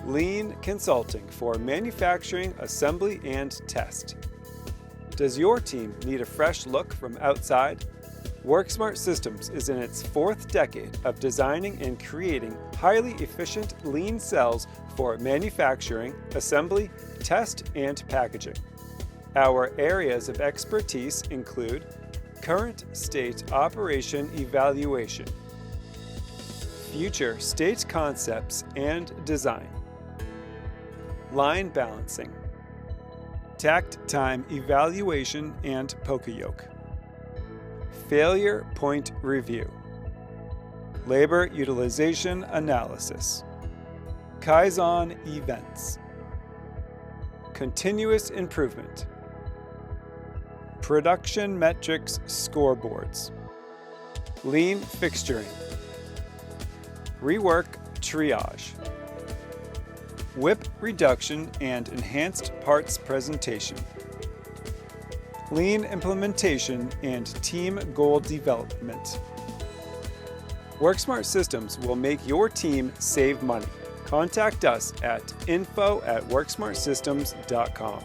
Lean Consulting for manufacturing, assembly, and test. Does your team need a fresh look from outside? WorkSmart Systems is in its 4th decade of designing and creating highly efficient lean cells for manufacturing, assembly, test, and packaging. Our areas of expertise include current state operation evaluation, future state concepts and design, line balancing, TAKT time evaluation and poka-yoke, failure point review, labor utilization analysis, Kaizen events, continuous improvement, production metrics scoreboards, lean fixturing, rework triage, WIP reduction and enhanced parts presentation, lean implementation and team goal development. WorkSmart Systems will make your team save money. Contact us at info@worksmartsystems.com.